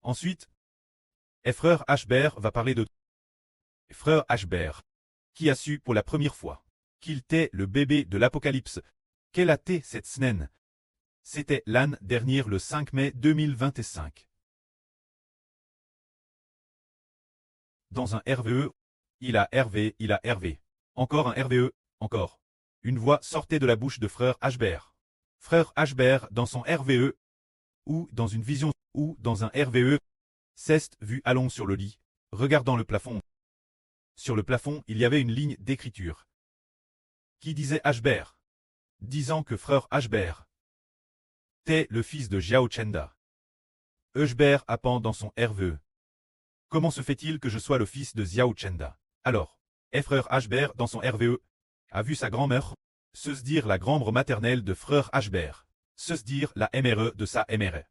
Ensuite, frère Ashbert va parler de frère Ashbert, qui a su pour la première fois qu'il était le bébé de l'Apocalypse. Quelle a été cette semaine? C'était l'année dernière le 5 mai 2025. Dans un RVE, il a RV. Encore un RVE, encore. Une voix sortait de la bouche de frère Ashbert. Frère Ashbert dans son RVE, ou dans une vision, ou dans un RVE, s'est vu allons sur le lit, regardant le plafond. Sur le plafond, il y avait une ligne d'écriture qui disait Ashbert, disant que frère Ashbert était le fils de Xiao Chenda. Ashbert append dans son RVE. Comment se fait-il que je sois le fils de Xiao Chenda? Alors, frère Ashbert dans son RVE a vu sa grand-mère se dire la grand-mère maternelle de frère Ashbert, se dire la MRE de sa MRE.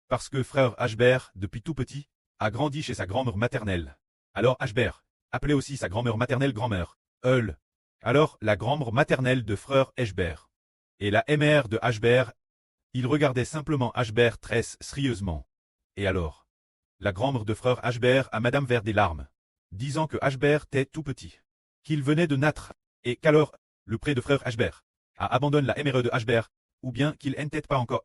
Parce que frère Ashbert, depuis tout petit, a grandi chez sa grand-mère maternelle. Alors Ashbert appelait aussi sa grand-mère maternelle grand-mère, Eul. Alors la grand-mère maternelle de frère Ashbert. Et la MR de Ashbert, il regardait simplement Ashbert très sérieusement. Et alors, la grand-mère de frère Ashbert a madame vers des larmes, disant que Ashbert était tout petit, qu'il venait de naître, et qu'alors, le pré de frère Ashbert a abandonné la MRE de Ashbert, ou bien qu'il n'était pas encore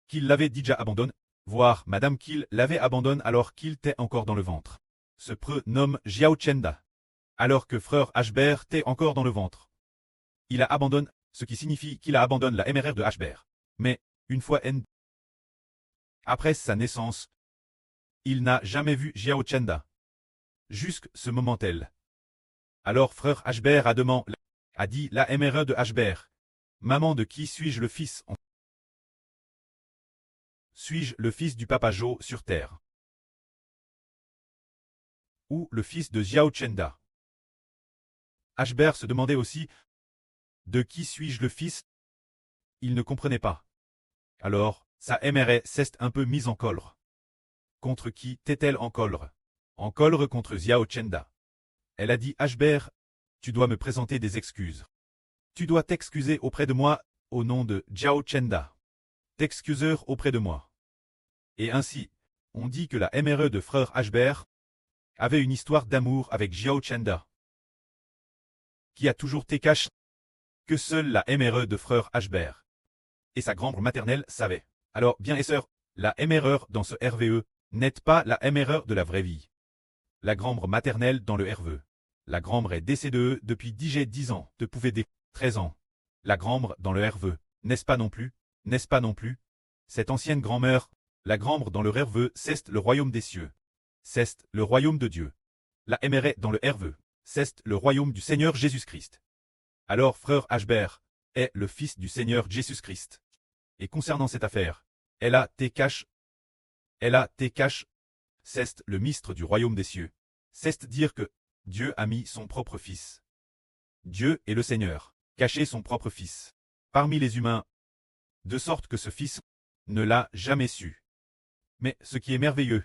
qu'il l'avait déjà abandonné, voire madame qu'il l'avait abandonné alors qu'il était encore dans le ventre. Ce preux nomme Xiao Chenda. Alors que frère Ashbert était encore dans le ventre. Il a abandonné, ce qui signifie qu'il a abandonné la MRR de Ashbert. Mais, une fois après sa naissance, il n'a jamais vu Xiao Chenda. Jusque ce moment-là. Alors frère Ashbert a dit la MRE de Ashbert. Maman de qui suis-je le fils? Suis-je le fils du papa Jo sur terre? Ou le fils de Xiao Chenda? Ashbert se demandait aussi de qui suis-je le fils? Il ne comprenait pas. Alors, sa MRE s'est un peu mise en colère. Contre qui t'est-elle en colère? En colère contre Xiao Chenda. Elle a dit Ashbert, tu dois me présenter des excuses. Tu dois t'excuser auprès de moi, au nom de Xiao Chenda. T'excuser auprès de moi. Et ainsi, on dit que la MRE de frère Ashbert avait une histoire d'amour avec Xiao Chenda, qui a toujours été caché, que seule la MRE de frère Ashbert et sa grand-mère maternelle savaient. Alors, bien et sœurs, la MRE dans ce RVE n'est pas la MRE de la vraie vie. La grand-mère maternelle dans le RVE. La grand-mère est décédée depuis 10 ans, de pouvait des 13 ans. La grand-mère dans le RVE, n'est-ce pas non plus? N'est-ce pas non plus? Cette ancienne grand-mère, la grand-mère dans le RVE, c'est le royaume des cieux. C'est le royaume de Dieu. La MRE dans le RVE, c'est le royaume du Seigneur Jésus-Christ. Alors frère Ashbert est le fils du Seigneur Jésus-Christ. Et concernant cette affaire, elle a été cache, c'est le ministre du royaume des cieux. C'est dire que Dieu a mis son propre fils. Dieu est le Seigneur, caché son propre fils parmi les humains, de sorte que ce fils ne l'a jamais su. Mais ce qui est merveilleux,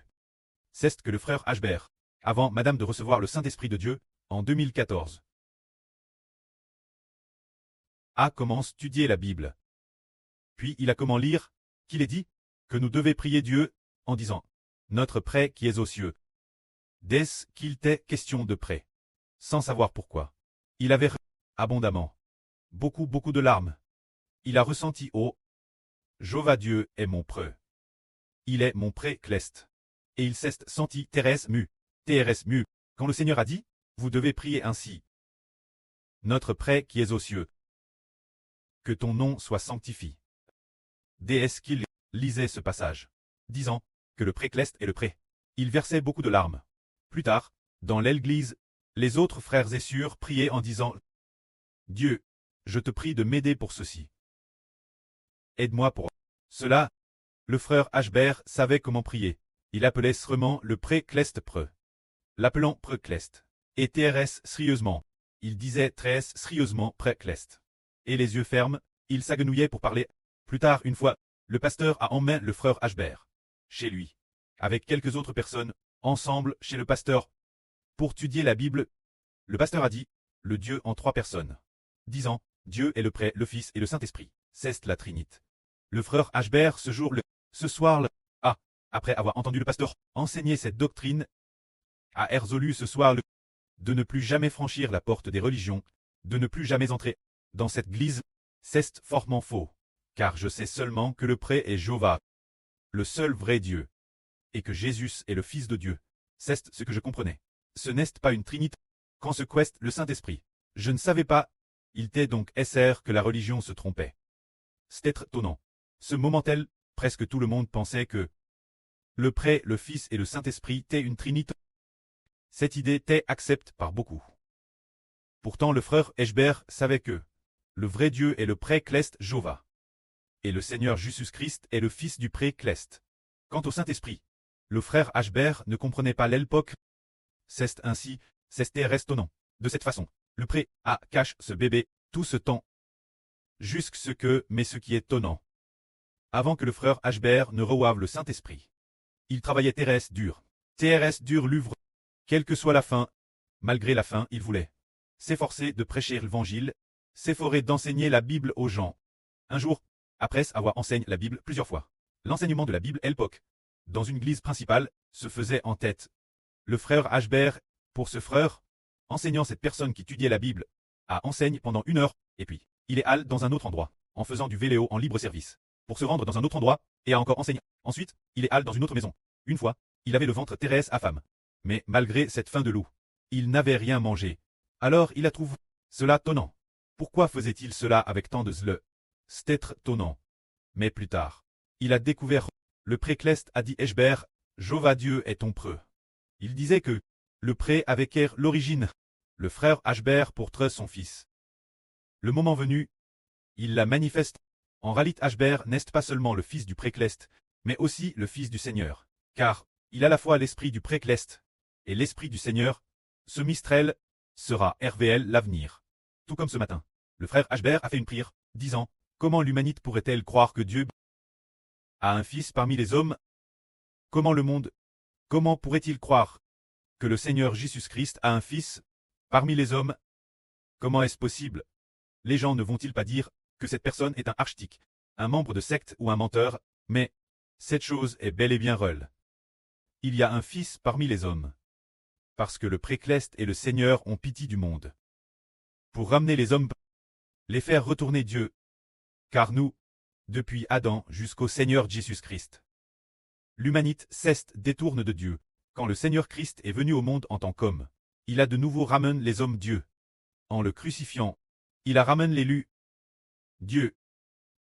c'est que le frère Ashbert, avant madame de recevoir le Saint-Esprit de Dieu, en 2014, a commencé à étudier la Bible. Puis il a comment lire, qu'il est dit, que nous devons prier Dieu, en disant, notre Père qui es aux cieux. Dès qu'il était question de prêt. Sans savoir pourquoi. Il avait abondamment. Beaucoup de larmes. Il a ressenti Jéhovah Dieu est mon preux. Il est mon pré cleste. Et il s'est senti TRS mu, quand le Seigneur a dit, vous devez prier ainsi. Notre Père qui es aux cieux. Que ton nom soit sanctifié. Dès qu'il lisait ce passage, disant que le pré-cleste est le pré. Il versait beaucoup de larmes. Plus tard, dans l'église, les autres frères et sœurs priaient en disant Dieu, je te prie de m'aider pour ceci. Aide-moi pour cela. Le frère Ashbert savait comment prier. Il appelait seulement le pré-cleste preux. L'appelant pré-cleste. Et TRS sérieusement. Il disait très sérieusement pré-cleste. Et les yeux fermes, il s'agenouillait pour parler. Plus tard, une fois, le pasteur a emmené le frère Ashbert chez lui, avec quelques autres personnes, ensemble chez le pasteur. Pour étudier la Bible, le pasteur a dit, le Dieu en 3 personnes. Disant, Dieu est le Père, le Fils et le Saint-Esprit. C'est la Trinité. Le frère Ashbert ce soir après avoir entendu le pasteur enseigner cette doctrine, a résolu ce soir de ne plus jamais franchir la porte des religions, de ne plus jamais entrer dans cette glise. C'est fortement faux, car je sais seulement que le pré est Jéhovah, le seul vrai Dieu, et que Jésus est le Fils de Dieu. C'est ce que je comprenais. Ce n'est pas une trinité, quand se quest le Saint-Esprit. Je ne savais pas, il était donc SR que la religion se trompait. C'est étonnant. Ce moment-tel, presque tout le monde pensait que le pré, le Fils et le Saint-Esprit étaient une trinité. Cette idée était acceptée par beaucoup. Pourtant le frère Eschber savait que le vrai Dieu est le pré-clest Jéhovah. Et le Seigneur Jésus-Christ est le Fils du pré-clest. Quant au Saint-Esprit, le frère Eschber ne comprenait pas l'époque. C'est ainsi, c'était étonnant. De cette façon, le pré cache ce bébé tout ce temps. Jusque ce que, mais ce qui est étonnant. Avant que le frère Eschber ne reçoive le Saint-Esprit, il travaillait TRS dur. TRS dur l'ouvre. Quelle que soit la fin, malgré la fin, il voulait s'efforcer de prêcher l'évangile, s'efforcer d'enseigner la Bible aux gens. Un jour, après avoir enseigné la Bible plusieurs fois, l'enseignement de la Bible l'époque, dans une église principale, se faisait en tête. Le frère Eschber, pour ce frère, enseignant cette personne qui étudiait la Bible, enseigne pendant 1 heure, et puis, il est allé dans un autre endroit, en faisant du vélo en libre service, pour se rendre dans un autre endroit, et a encore enseigné. Ensuite, il est allé dans une autre maison. Une fois, il avait le ventre Thérèse à femme. Mais malgré cette faim de loup, il n'avait rien mangé. Alors il a trouvé cela étonnant. Pourquoi faisait-il cela avec tant de zèle? C'était étonnant. Mais plus tard, il a découvert, le pré-clest a dit Eschber, Jéhovah Dieu est ton preux. Il disait que le pré avait l'origine, le frère Eschber pour son fils. Le moment venu, il la manifeste. En réalité Eschber n'est pas seulement le fils du pré-clest, mais aussi le fils du Seigneur, car il a à la fois l'esprit du pré-clest et l'esprit du Seigneur. Ce mistral sera RVL l'avenir. Tout comme ce matin, le frère Eschber a fait une prière, disant, comment l'humanité pourrait-elle croire que Dieu a un fils parmi les hommes? Comment le monde, comment pourrait-il croire que le Seigneur Jésus-Christ a un fils parmi les hommes? Comment est-ce possible? Les gens ne vont-ils pas dire que cette personne est un archtique, un membre de secte ou un menteur? Mais cette chose est bel et bien réelle. Il y a un fils parmi les hommes. Parce que le pré-clest et le Seigneur ont pitié du monde. Pour ramener les hommes, les faire retourner Dieu. Car nous, depuis Adam jusqu'au Seigneur Jésus-Christ, l'humanité cesse détourne de Dieu. Quand le Seigneur Christ est venu au monde en tant qu'homme, il a de nouveau ramené les hommes Dieu. En le crucifiant, il a ramené l'élu Dieu.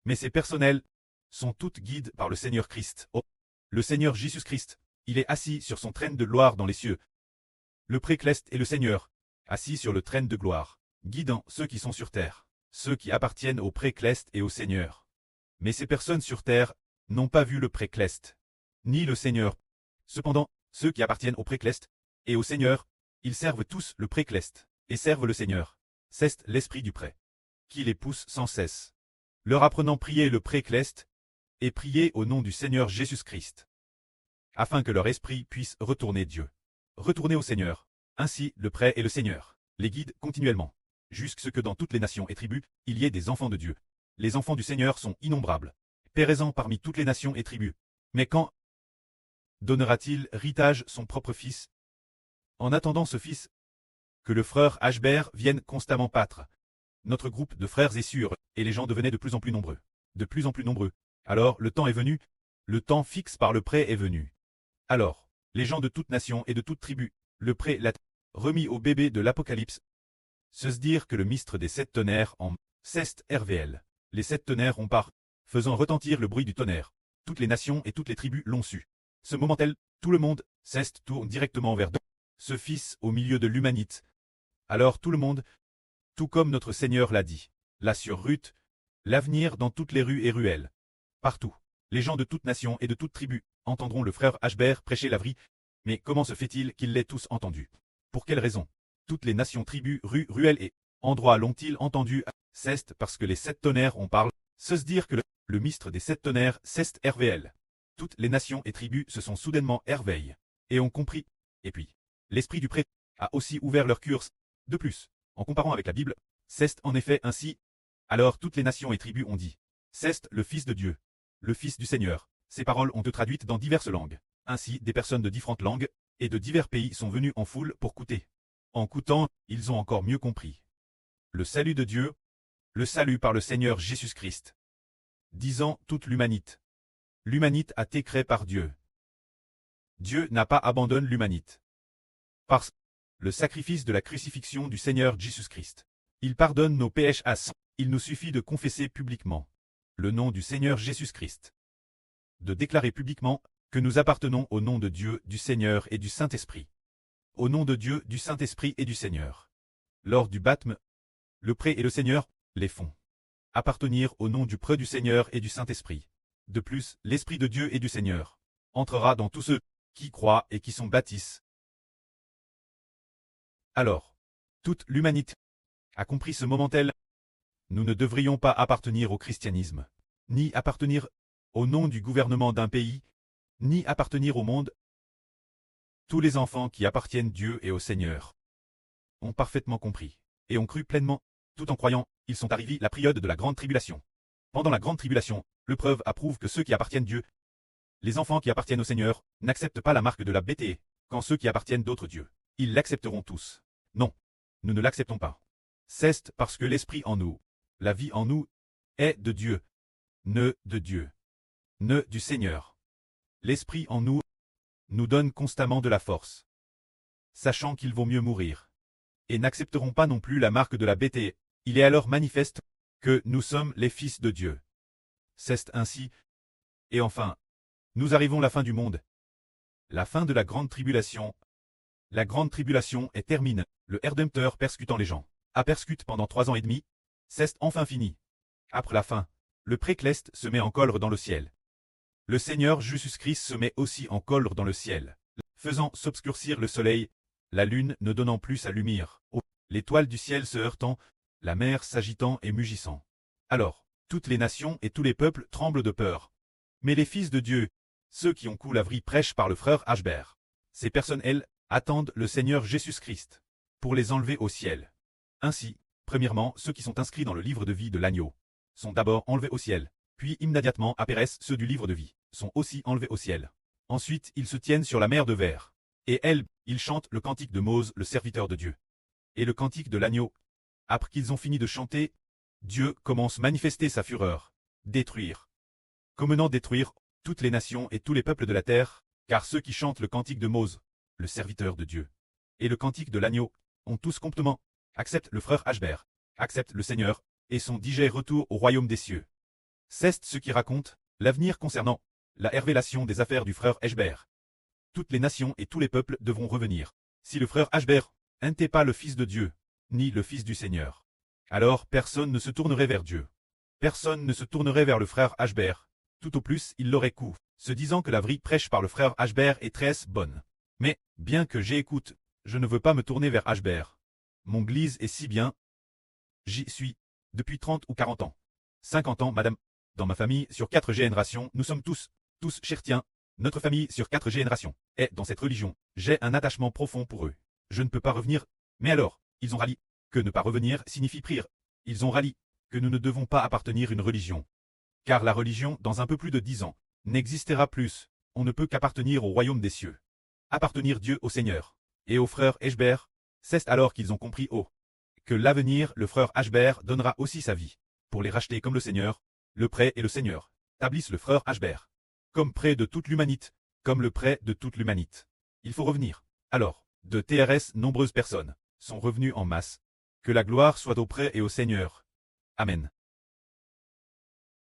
Mais ces personnels sont toutes guidées par le Seigneur Christ. Oh, le Seigneur Jésus-Christ, il est assis sur son trône de gloire dans les cieux. Le pré-clest est le Seigneur, assis sur le trône de gloire, guidant ceux qui sont sur terre, ceux qui appartiennent au pré-clest et au Seigneur. Mais ces personnes sur terre n'ont pas vu le pré-clest, ni le Seigneur. Cependant, ceux qui appartiennent au pré-clest et au Seigneur, ils servent tous le pré-clest et servent le Seigneur. C'est l'esprit du pré qui les pousse sans cesse, leur apprenant prier le pré-clest et prier au nom du Seigneur Jésus-Christ, afin que leur esprit puisse retourner Dieu. Retournez au Seigneur. Ainsi, le pré et le Seigneur les guident continuellement, jusqu'à ce que dans toutes les nations et tribus, il y ait des enfants de Dieu. Les enfants du Seigneur sont innombrables, présents parmi toutes les nations et tribus. Mais quand donnera-t-il héritage son propre fils? En attendant ce fils, que le frère Eschber vienne constamment battre. Notre groupe de frères est sûr, et les gens devenaient de plus en plus nombreux. De plus en plus nombreux. Alors, le temps est venu, le temps fixe par le pré est venu. Alors, les gens de toute nation et de toute tribu, le pré l'a remis au bébé de l'Apocalypse. Se dire que le mistre des 7 tonnerres en ceste RVL. Les 7 tonnerres ont part, faisant retentir le bruit du tonnerre. Toutes les nations et toutes les tribus l'ont su. Ce moment-tel, tout le monde, ceste tourne directement vers ce fils au milieu de l'humanité. Alors tout le monde, tout comme notre Seigneur l'a dit, là sur Ruth, l'avenir dans toutes les rues et ruelles. Partout, les gens de toute nation et de toute tribu entendront le frère Eschber prêcher la vie. Mais comment se fait-il qu'ils l'aient tous entendu? Pour quelle raison? Toutes les nations, tribus, rues, ruelles et endroits l'ont-ils entendu? C'est parce que les 7 tonnerres on parle, se dire que le mistre des 7 tonnerres c'est RVL. Toutes les nations et tribus se sont soudainement éveillées et ont compris. Et puis, l'esprit du prêtre a aussi ouvert leur cœur. De plus, en comparant avec la Bible, c'est en effet ainsi. Alors toutes les nations et tribus ont dit, c'est le Fils de Dieu, le Fils du Seigneur. Ces paroles ont été traduites dans diverses langues. Ainsi, des personnes de différentes langues et de divers pays sont venues en foule pour écouter. En écoutant, ils ont encore mieux compris. Le salut de Dieu, le salut par le Seigneur Jésus-Christ. Disant toute l'humanité. L'humanité a été créée par Dieu. Dieu n'a pas abandonné l'humanité. Par le sacrifice de la crucifixion du Seigneur Jésus-Christ. Il pardonne nos péchés à 100. Il nous suffit de confesser publiquement le nom du Seigneur Jésus-Christ. De déclarer publiquement que nous appartenons au nom de Dieu, du Seigneur et du Saint-Esprit. Au nom de Dieu, du Saint-Esprit et du Seigneur. Lors du baptême, le prêtre et le Seigneur les font appartenir au nom du prêtre du Seigneur et du Saint-Esprit. De plus, l'Esprit de Dieu et du Seigneur entrera dans tous ceux qui croient et qui sont baptisés. Alors, toute l'humanité a compris ce moment tel. Nous ne devrions pas appartenir au christianisme, ni appartenir au nom du gouvernement d'un pays, ni appartenir au monde. Tous les enfants qui appartiennent Dieu et au Seigneur ont parfaitement compris, et ont cru pleinement, tout en croyant, ils sont arrivés la période de la grande tribulation. Pendant la grande tribulation, l'épreuve approuve que ceux qui appartiennent Dieu, les enfants qui appartiennent au Seigneur, n'acceptent pas la marque de la bêtise, quand ceux qui appartiennent d'autres dieux, ils l'accepteront tous. Non, nous ne l'acceptons pas. C'est parce que l'Esprit en nous, la vie en nous, est de Dieu, ne de Dieu, ne du Seigneur. L'Esprit en nous donne constamment de la force, sachant qu'il vaut mieux mourir. Et n'accepteront pas non plus la marque de la bêtise. Il est alors manifeste que nous sommes les fils de Dieu. C'est ainsi. Et enfin, nous arrivons à la fin du monde. La fin de la grande tribulation. La grande tribulation est terminée. Le Rédempteur persécutant les gens a persécuté pendant 3 ans et demi. C'est enfin fini. Après la fin, le précleste se met en colère dans le ciel. Le Seigneur Jésus-Christ se met aussi en colère dans le ciel, faisant s'obscurcir le soleil, la lune ne donnant plus sa lumière, l'étoile du ciel se heurtant, la mer s'agitant et mugissant. Alors, toutes les nations et tous les peuples tremblent de peur. Mais les fils de Dieu, ceux qui ont cru la vraie prêche par le frère Ashbert, ces personnes, elles, attendent le Seigneur Jésus-Christ pour les enlever au ciel. Ainsi, premièrement, ceux qui sont inscrits dans le livre de vie de l'agneau sont d'abord enlevés au ciel, puis immédiatement apparaissent ceux du livre de vie, sont aussi enlevés au ciel. Ensuite, ils se tiennent sur la mer de verre. Et elles, ils chantent le cantique de Mose, le serviteur de Dieu. Et le cantique de l'agneau. Après qu'ils ont fini de chanter, Dieu commence à manifester sa fureur, détruire. Commenant détruire toutes les nations et tous les peuples de la terre, car ceux qui chantent le cantique de Mose, le serviteur de Dieu, et le cantique de l'agneau, ont tous complètement, acceptent le frère Ashbert, acceptent le Seigneur, et sont digérés retour au royaume des cieux. C'est ce qui raconte l'avenir concernant la révélation des affaires du frère Ashbert. Toutes les nations et tous les peuples devront revenir. Si le frère Ashbert n'était pas le Fils de Dieu, ni le Fils du Seigneur, alors personne ne se tournerait vers Dieu. Personne ne se tournerait vers le frère Ashbert. Tout au plus, il l'aurait coup, se disant que la vraie prêche par le frère Ashbert est très bonne. Mais, bien que j'écoute, je ne veux pas me tourner vers Ashbert. Mon Église est si bien. J'y suis, depuis 30 ou 40 ans. 50 ans, madame. Dans ma famille, sur 4 générations, nous sommes tous chrétiens. Notre famille, sur 4 générations, est dans cette religion. J'ai un attachement profond pour eux. Je ne peux pas revenir. Mais alors, ils ont rallié. Que ne pas revenir signifie prier. Ils ont rallié. Que nous ne devons pas appartenir à une religion. Car la religion, dans un peu plus de 10 ans, n'existera plus. On ne peut qu'appartenir au royaume des cieux. Appartenir Dieu au Seigneur. Et au frère Ashbert, c'est alors qu'ils ont compris que l'avenir, le frère Ashbert donnera aussi sa vie. Pour les racheter comme le Seigneur, le prêt et le Seigneur établissent le frère Ashbert. Comme prêt de toute l'humanité, comme le prêt de toute l'humanité. Il faut revenir. Alors, de TRS, nombreuses personnes sont revenues en masse. Que la gloire soit au prêt et au Seigneur. Amen.